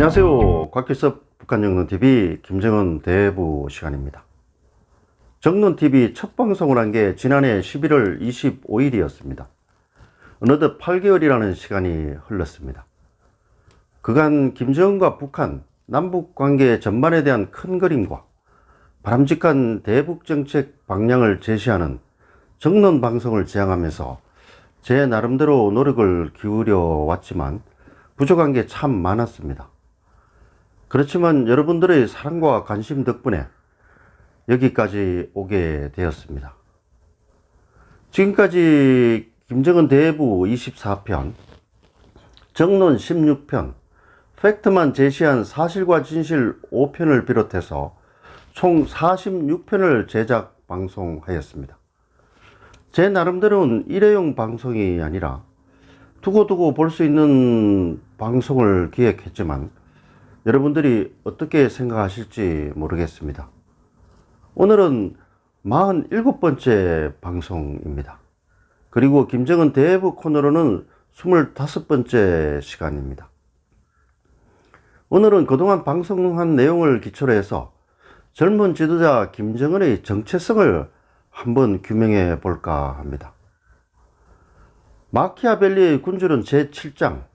안녕하세요. 곽길섭 북한정론TV 김정은 대부 시간입니다. 정론TV 첫 방송을 한 게 지난해 11월 25일이었습니다. 어느덧 8개월이라는 시간이 흘렀습니다. 그간 김정은과 북한, 남북관계 전반에 대한 큰 그림과 바람직한 대북정책 방향을 제시하는 정론 방송을 지향하면서 제 나름대로 노력을 기울여 왔지만 부족한 게 참 많았습니다. 그렇지만 여러분들의 사랑과 관심 덕분에 여기까지 오게 되었습니다. 지금까지 김정은 대부 24편, 정론 16편, 팩트만 제시한 사실과 진실 5편을 비롯해서 총 46편을 제작 방송하였습니다. 제 나름대로는 일회용 방송이 아니라 두고두고 볼 수 있는 방송을 기획했지만 여러분들이 어떻게 생각하실지 모르겠습니다. 오늘은 47번째 방송입니다. 그리고 김정은 대부 코너로는 25번째 시간입니다. 오늘은 그동안 방송한 내용을 기초로 해서 젊은 지도자 김정은의 정체성을 한번 규명해 볼까 합니다. 마키아벨리의 군주론 제7장,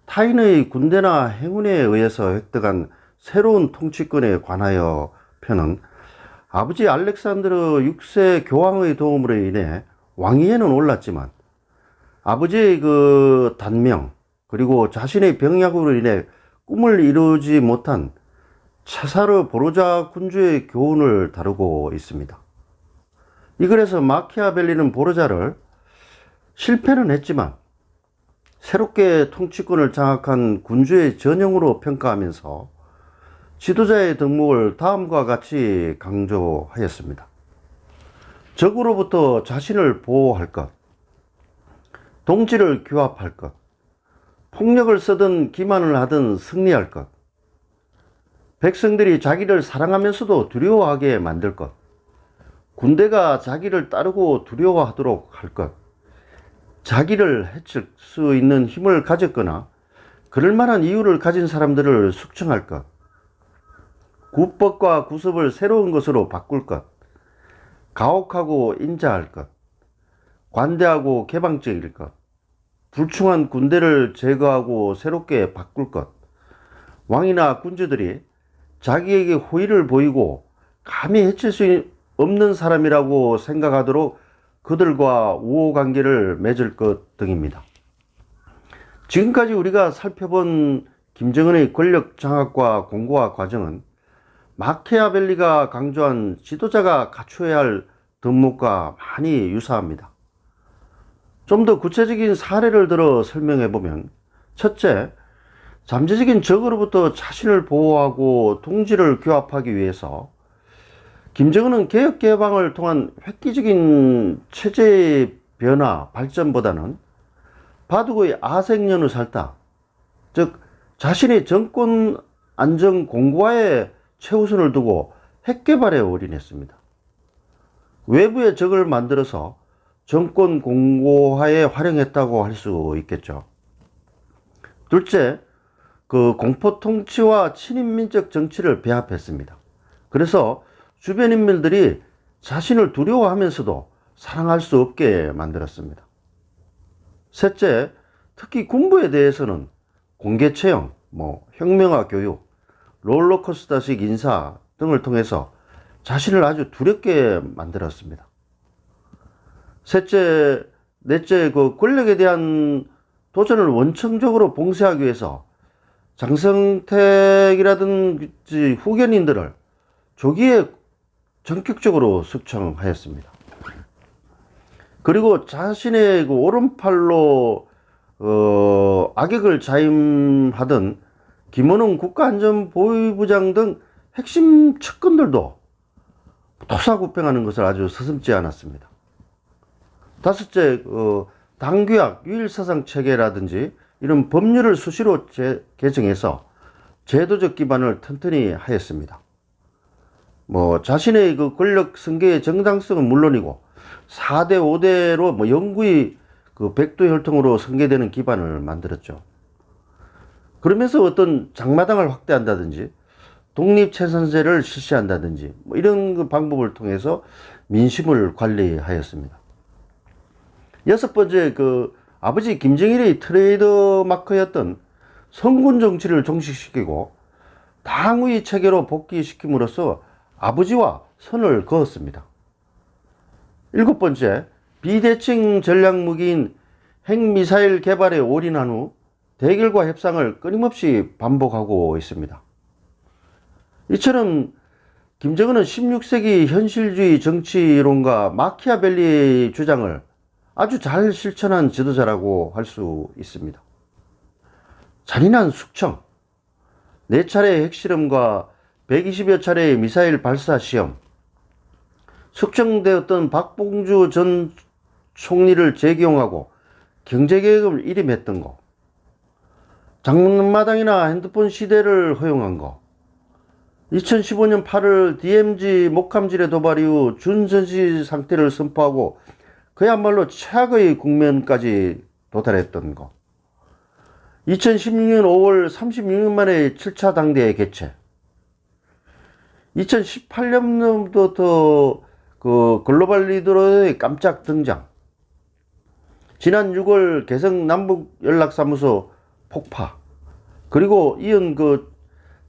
타인의 군대나 행운에 의해서 획득한 새로운 통치권에 관하여 편은 아버지 알렉산드르 6세 교황의 도움으로 인해 왕위에는 올랐지만 아버지의 그 단명 그리고 자신의 병약으로 인해 꿈을 이루지 못한 차사르 보로자 군주의 교훈을 다루고 있습니다. 이 글에서 마키아벨리는 보로자를 실패는 했지만 새롭게 통치권을 장악한 군주의 전형으로 평가하면서 지도자의 덕목을 다음과 같이 강조하였습니다. 적으로부터 자신을 보호할 것, 동지를 규합할 것, 폭력을 쓰든 기만을 하든 승리할 것, 백성들이 자기를 사랑하면서도 두려워하게 만들 것, 군대가 자기를 따르고 두려워하도록 할 것, 자기를 해칠 수 있는 힘을 가졌거나 그럴 만한 이유를 가진 사람들을 숙청할 것, 구법과 구습을 새로운 것으로 바꿀 것, 가혹하고 인자할 것, 관대하고 개방적일 것, 불충한 군대를 제거하고 새롭게 바꿀 것, 왕이나 군주들이 자기에게 호의를 보이고 감히 해칠 수 없는 사람이라고 생각하도록 그들과 우호관계를 맺을 것 등입니다. 지금까지 우리가 살펴본 김정은의 권력 장악과 공고화 과정은 마키아벨리가 강조한 지도자가 갖춰야 할 덕목과 많이 유사합니다. 좀 더 구체적인 사례를 들어 설명해 보면, 첫째, 잠재적인 적으로부터 자신을 보호하고 동지를 규합하기 위해서 김정은은 개혁 개방을 통한 획기적인 체제의 변화 발전보다는 바둑의 아생년을 살다, 즉 자신의 정권 안정 공고화에 최우선을 두고 핵개발에 올인했습니다. 외부의 적을 만들어서 정권 공고화에 활용했다고 할 수 있겠죠. 둘째, 그 공포 통치와 친인민적 정치를 배합했습니다. 그래서 주변 인물들이 자신을 두려워하면서도 사랑할 수 없게 만들었습니다. 셋째, 특히 군부에 대해서는 공개 채용, 혁명화 교육, 롤러코스터식 인사 등을 통해서 자신을 아주 두렵게 만들었습니다. 넷째, 그 권력에 대한 도전을 원천적으로 봉쇄하기 위해서 장성택이라든지 후견인들을 조기에 전격적으로 숙청하였습니다. 그리고 자신의 그 오른팔로 악역을 자임하던 김원웅 국가안전보위부장 등 핵심 측근들도 토사구팽하는 것을 아주 서슴지 않았습니다. 다섯째, 당규약, 유일사상체계라든지 이런 법률을 수시로 개정해서 제도적 기반을 튼튼히 하였습니다. 자신의 그 권력 승계의 정당성은 물론이고 4대 5대로 영구히 그 백두혈통으로 승계되는 기반을 만들었죠. 그러면서 어떤 장마당을 확대한다든지 독립채선제를 실시한다든지 뭐 이런 그 방법을 통해서 민심을 관리하였습니다. 여섯 번째, 그 아버지 김정일의 트레이드 마크였던 성군 정치를 종식시키고 당위 체계로 복귀시킴으로써 아버지와 선을 그었습니다. 일곱 번째, 비대칭 전략무기인 핵미사일 개발에 올인한 후 대결과 협상을 끊임없이 반복하고 있습니다. 이처럼 김정은은 16세기 현실주의 정치론과 마키아벨리 주장을 아주 잘 실천한 지도자라고 할 수 있습니다. 잔인한 숙청, 4차례의 핵실험과 120여 차례의 미사일 발사 시험, 숙청되었던 박봉주 전 총리를 재기용하고 경제개혁을 일임했던 거, 장마당이나 핸드폰 시대를 허용한 거, 2015년 8월 DMZ 목함질의 도발 이후 준전시 상태를 선포하고 그야말로 최악의 국면까지 도달했던 거, 2016년 5월 36년 만에 7차 당대회 개최, 2018년부터 그 글로벌 리더로의 깜짝 등장, 지난 6월 개성 남북연락사무소 폭파, 그리고 이은 그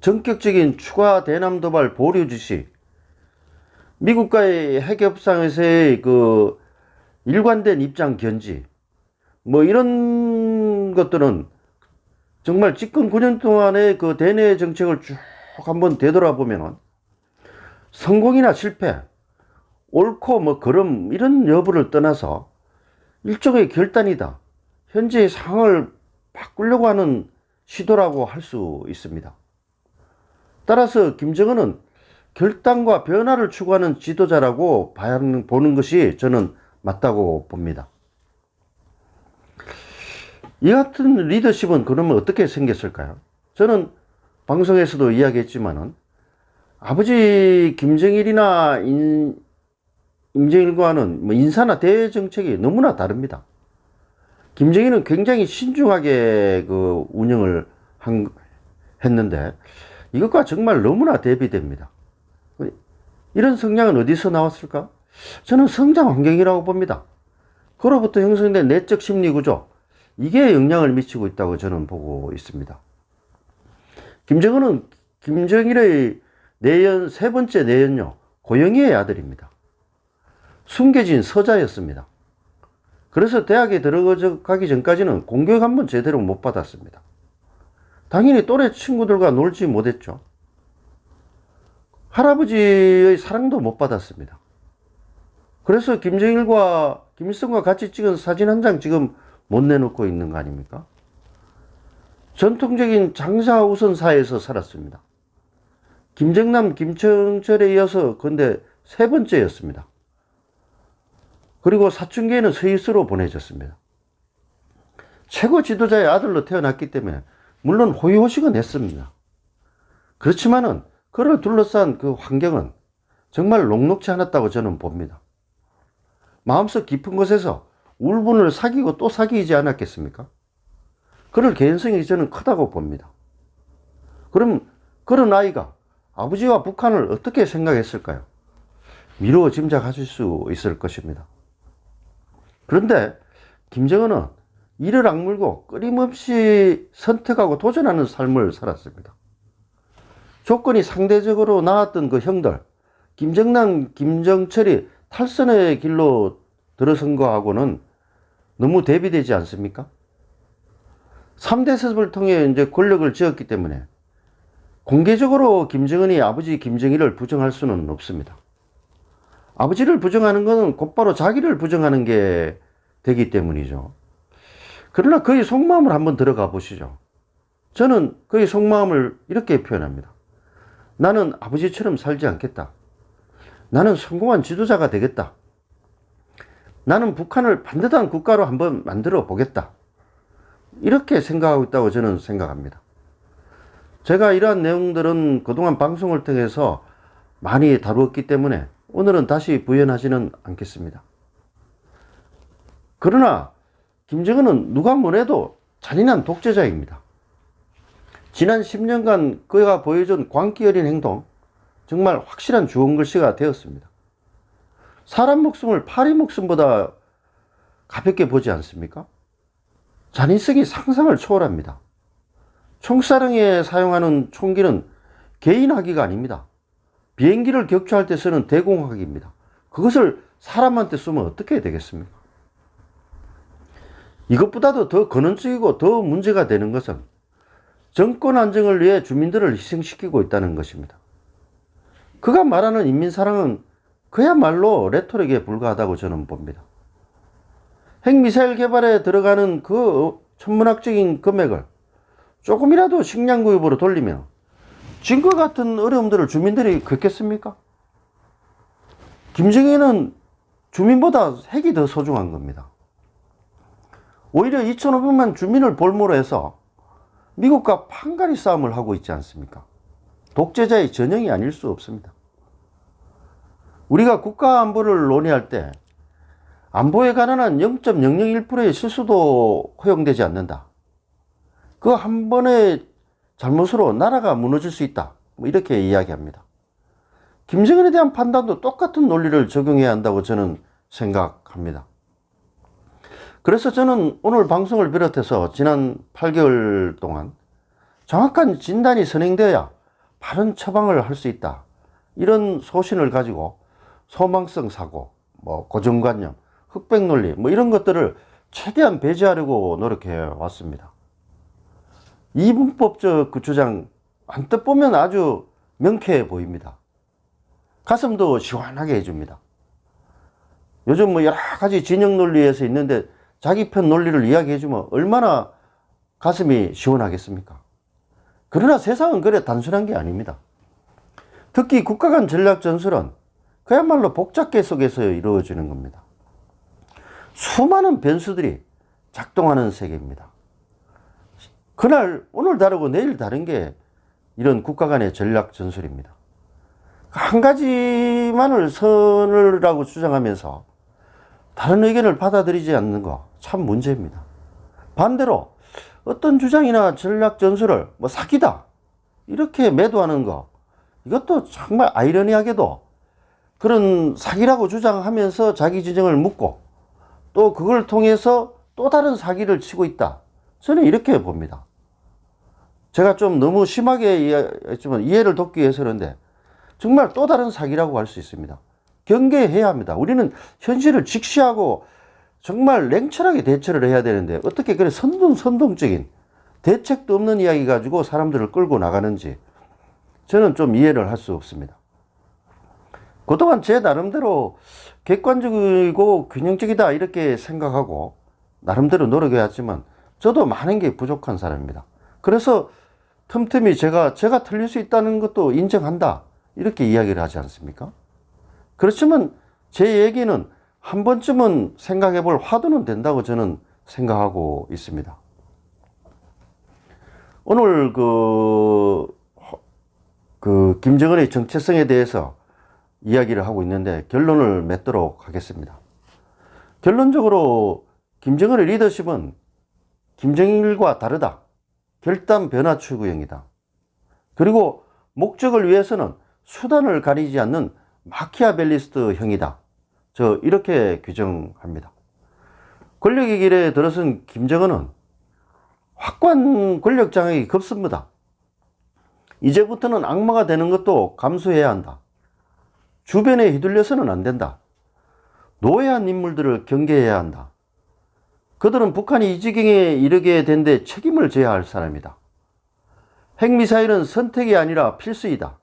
전격적인 추가 대남 도발 보류 지시, 미국과의 핵협상에서의 그 일관된 입장 견지, 뭐 이런 것들은 정말 집권 9년 동안의 그 대내 정책을 쭉 한번 되돌아보면 성공이나 실패, 옳고 뭐 그름 이런 여부를 떠나서 일종의 결단이다, 현재의 상황을 바꾸려고 하는 시도라고 할 수 있습니다. 따라서 김정은은 결단과 변화를 추구하는 지도자라고 보는 것이 저는 맞다고 봅니다. 이 같은 리더십은 그러면 어떻게 생겼을까요? 저는 방송에서도 이야기했지만은 아버지 김정일이나 임정일과는 뭐 인사나 대외 정책이 너무나 다릅니다. 김정일은 굉장히 신중하게 그 운영을 했는데 이것과 정말 너무나 대비됩니다. 이런 성향은 어디서 나왔을까? 저는 성장 환경이라고 봅니다. 그로부터 형성된 내적 심리 구조, 이게 영향을 미치고 있다고 저는 보고 있습니다. 김정은은 김정일의 세 번째 내연녀 고영희의 아들입니다. 숨겨진 서자였습니다. 그래서 대학에 들어가기 전까지는 공교육 한번 제대로 못 받았습니다. 당연히 또래 친구들과 놀지 못했죠. 할아버지의 사랑도 못 받았습니다. 그래서 김정일과 김일성과 같이 찍은 사진 한 장 지금 못 내놓고 있는 거 아닙니까? 전통적인 장사 우선 사회에서 살았습니다. 김정남, 김청철에 이어서 근데 세 번째였습니다. 그리고 사춘기에는 스위스로 보내졌습니다. 최고 지도자의 아들로 태어났기 때문에 물론 호의호식은 했습니다. 그렇지만은 그를 둘러싼 그 환경은 정말 녹록지 않았다고 저는 봅니다. 마음속 깊은 곳에서 울분을 사귀고 또 사귀지 않았겠습니까? 그럴 개연성이 저는 크다고 봅니다. 그럼 그런 아이가 아버지와 북한을 어떻게 생각했을까요? 미루어 짐작하실 수 있을 것입니다. 그런데 김정은은 이를 악물고 끊임없이 선택하고 도전하는 삶을 살았습니다. 조건이 상대적으로 나았던 그 형들, 김정남, 김정철이 탈선의 길로 들어선 거하고는 너무 대비되지 않습니까? 3대 세습을 통해 이제 권력을 쥐었기 때문에 공개적으로 김정은이 아버지 김정일을 부정할 수는 없습니다. 아버지를 부정하는 것은 곧바로 자기를 부정하는 게 되기 때문이죠. 그러나 그의 속마음을 한번 들어가 보시죠. 저는 그의 속마음을 이렇게 표현합니다. 나는 아버지처럼 살지 않겠다. 나는 성공한 지도자가 되겠다. 나는 북한을 반듯한 국가로 한번 만들어 보겠다. 이렇게 생각하고 있다고 저는 생각합니다. 제가 이러한 내용들은 그동안 방송을 통해서 많이 다루었기 때문에 오늘은 다시 부연하지는 않겠습니다. 그러나 김정은은 누가 뭐래도 잔인한 독재자입니다. 지난 10년간 그가 보여준 광기 어린 행동, 정말 확실한 주홍글씨가 되었습니다. 사람 목숨을 파리 목숨보다 가볍게 보지 않습니까? 잔인성이 상상을 초월합니다. 총사령에 사용하는 총기는 개인화기가 아닙니다. 비행기를 격추할 때 쓰는 대공화기입니다. 그것을 사람한테 쓰면 어떻게 되겠습니까? 이것보다도 더 근원적이고 더 문제가 되는 것은 정권 안정을 위해 주민들을 희생시키고 있다는 것입니다. 그가 말하는 인민사랑은 그야말로 레토릭에 불과하다고 저는 봅니다. 핵미사일 개발에 들어가는 그 천문학적인 금액을 조금이라도 식량구입으로 돌리면 지금과 같은 어려움들을 주민들이 겪겠습니까? 김정일은 주민보다 핵이 더 소중한 겁니다. 오히려 2,500만 주민을 볼모로 해서 미국과 판가리 싸움을 하고 있지 않습니까? 독재자의 전형이 아닐 수 없습니다. 우리가 국가 안보를 논의할 때 안보에 관한 0.001%의 실수도 허용되지 않는다. 그 한 번의 잘못으로 나라가 무너질 수 있다. 이렇게 이야기합니다. 김정은에 대한 판단도 똑같은 논리를 적용해야 한다고 저는 생각합니다. 그래서 저는 오늘 방송을 비롯해서 지난 8개월 동안 정확한 진단이 선행되어야 바른 처방을 할 수 있다. 이런 소신을 가지고 소망성 사고, 고정관념, 흑백 논리 이런 것들을 최대한 배제하려고 노력해 왔습니다. 이분법적 그 주장 한뜻 보면 아주 명쾌해 보입니다. 가슴도 시원하게 해줍니다. 요즘 여러 가지 진영 논리에서 있는데 자기 편 논리를 이야기해주면 얼마나 가슴이 시원하겠습니까? 그러나 세상은 그래 단순한 게 아닙니다. 특히 국가 간 전략 전술은 그야말로 복잡계 속에서 이루어지는 겁니다. 수많은 변수들이 작동하는 세계입니다. 그날 오늘 다르고 내일 다른 게 이런 국가 간의 전략 전술입니다. 한 가지만을 선을라고 주장하면서 다른 의견을 받아들이지 않는 거 참 문제입니다. 반대로 어떤 주장이나 전략 전술을 사기다 이렇게 매도하는 거, 이것도 정말 아이러니하게도 그런 사기라고 주장하면서 자기 지정을 묻고 또 그걸 통해서 또 다른 사기를 치고 있다. 저는 이렇게 봅니다. 제가 좀 너무 심하게 이해했지만 이해를 돕기 위해서 그런데 정말 또 다른 사기라고 할 수 있습니다. 경계해야 합니다. 우리는 현실을 직시하고 정말 냉철하게 대처를 해야 되는데 어떻게 그래 선동적인 대책도 없는 이야기 가지고 사람들을 끌고 나가는지 저는 좀 이해를 할 수 없습니다. 그동안 제 나름대로 객관적이고 균형적이다 이렇게 생각하고 나름대로 노력해왔지만 저도 많은 게 부족한 사람입니다. 그래서 틈틈이 제가 틀릴 수 있다는 것도 인정한다 이렇게 이야기를 하지 않습니까? 그렇지만 제 얘기는 한 번쯤은 생각해 볼 화두는 된다고 저는 생각하고 있습니다. 오늘 김정은의 정체성에 대해서 이야기를 하고 있는데 결론을 맺도록 하겠습니다. 결론적으로 김정은의 리더십은 김정일과 다르다. 결단 변화 추구형이다. 그리고 목적을 위해서는 수단을 가리지 않는 마키아벨리스트형이다. 저 이렇게 규정합니다. 권력의 길에 들어선 김정은은 확고한 권력 장악이 급습니다. 이제부터는 악마가 되는 것도 감수해야 한다. 주변에 휘둘려서는 안 된다. 노예한 인물들을 경계해야 한다. 그들은 북한이 이 지경에 이르게 된 데 책임을 져야 할 사람이다. 핵미사일은 선택이 아니라 필수이다.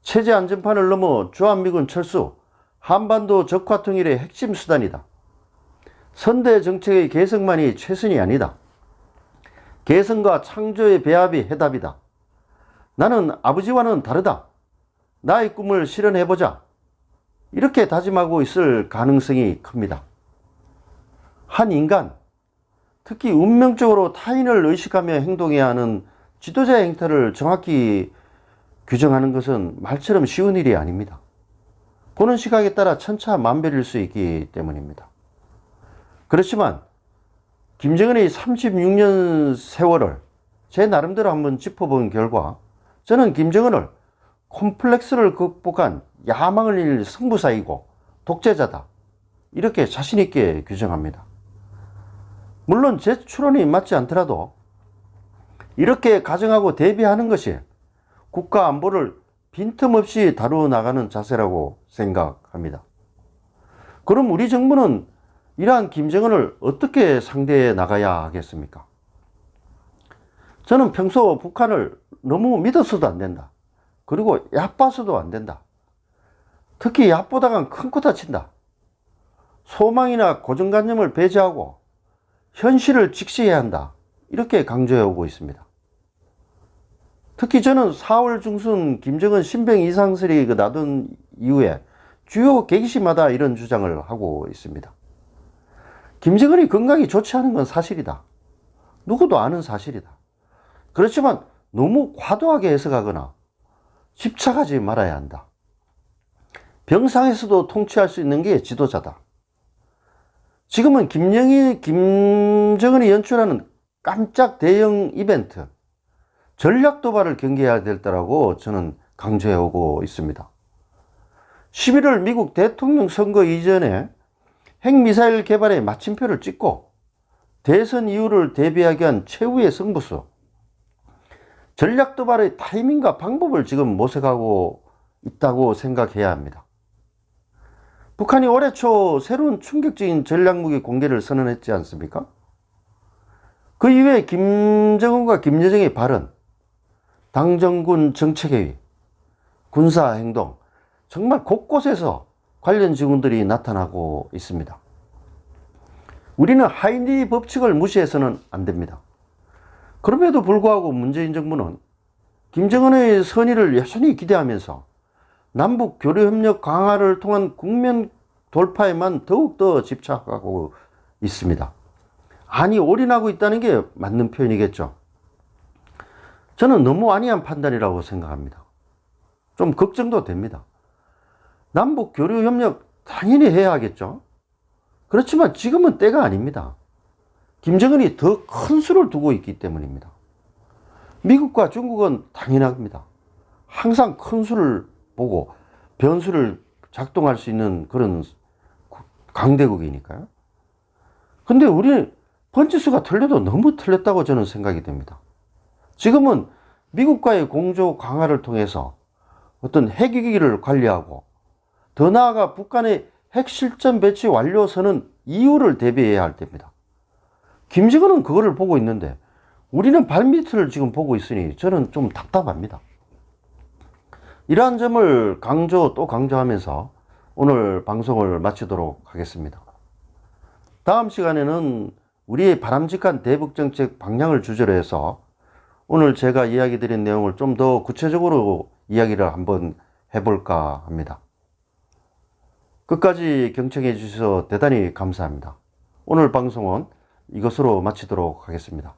체제 안전판을 넘어 주한미군 철수, 한반도 적화 통일의 핵심 수단이다. 선대 정책의 개성만이 최선이 아니다. 개성과 창조의 배합이 해답이다. 나는 아버지와는 다르다. 나의 꿈을 실현해보자. 이렇게 다짐하고 있을 가능성이 큽니다. 한 인간, 특히 운명적으로 타인을 의식하며 행동해야 하는 지도자의 행태를 정확히 규정하는 것은 말처럼 쉬운 일이 아닙니다. 보는 시각에 따라 천차만별일 수 있기 때문입니다. 그렇지만 김정은의 36년 세월을 제 나름대로 한번 짚어본 결과 저는 김정은을 콤플렉스를 극복한 야망을 잃은 승부사이고 독재자다, 이렇게 자신있게 규정합니다. 물론 제 추론이 맞지 않더라도 이렇게 가정하고 대비하는 것이 국가 안보를 빈틈없이 다루어 나가는 자세라고 생각합니다. 그럼 우리 정부는 이러한 김정은을 어떻게 상대해 나가야 하겠습니까? 저는 평소 북한을 너무 믿어서도 안 된다, 그리고 얕봐서도 안 된다, 특히 얕보다간 큰 코 다친다, 소망이나 고정관념을 배제하고 현실을 직시해야 한다, 이렇게 강조해 오고 있습니다. 특히 저는 4월 중순 김정은 신병 이상설이 나던 이후에 주요 계기시마다 이런 주장을 하고 있습니다. 김정은이 건강이 좋지 않은 건 사실이다, 누구도 아는 사실이다. 그렇지만 너무 과도하게 해석하거나 집착하지 말아야 한다. 병상에서도 통치할 수 있는 게 지도자다. 지금은 김정은이 연출하는 깜짝 대형 이벤트, 전략 도발을 경계해야 될 때라고 저는 강조해 오고 있습니다. 11월 미국 대통령 선거 이전에 핵미사일 개발에 마침표를 찍고 대선 이후를 대비하기 위한 최후의 승부수, 전략 도발의 타이밍과 방법을 지금 모색하고 있다고 생각해야 합니다. 북한이 올해 초 새로운 충격적인 전략무기 공개를 선언했지 않습니까? 그 이후에 김정은과 김여정의 발언, 당정군 정책회의, 군사행동, 정말 곳곳에서 관련 직원들이 나타나고 있습니다. 우리는 하인리 법칙을 무시해서는 안 됩니다. 그럼에도 불구하고 문재인 정부는 김정은의 선의를 여전히 기대하면서 남북 교류협력 강화를 통한 국면 돌파에만 더욱더 집착하고 있습니다. 아니, 올인하고 있다는 게 맞는 표현이겠죠. 저는 너무 안이한 판단이라고 생각합니다. 좀 걱정도 됩니다. 남북 교류협력 당연히 해야 하겠죠. 그렇지만 지금은 때가 아닙니다. 김정은이 더 큰 수를 두고 있기 때문입니다. 미국과 중국은 당연합니다. 항상 큰 수를 보고 변수를 작동할 수 있는 그런 강대국이니까요. 근데 우리는 번지수가 틀려도 너무 틀렸다고 저는 생각이 됩니다. 지금은 미국과의 공조 강화를 통해서 어떤 핵위기를 관리하고 더 나아가 북한의 핵실전 배치 완료선은 이후를 대비해야 할 때입니다. 김정은은 그거를 보고 있는데 우리는 발밑을 지금 보고 있으니 저는 좀 답답합니다. 이러한 점을 또 강조하면서 오늘 방송을 마치도록 하겠습니다. 다음 시간에는 우리의 바람직한 대북정책 방향을 주제로 해서 오늘 제가 이야기 드린 내용을 좀 더 구체적으로 이야기를 한번 해볼까 합니다. 끝까지 경청해 주셔서 대단히 감사합니다. 오늘 방송은 이것으로 마치도록 하겠습니다.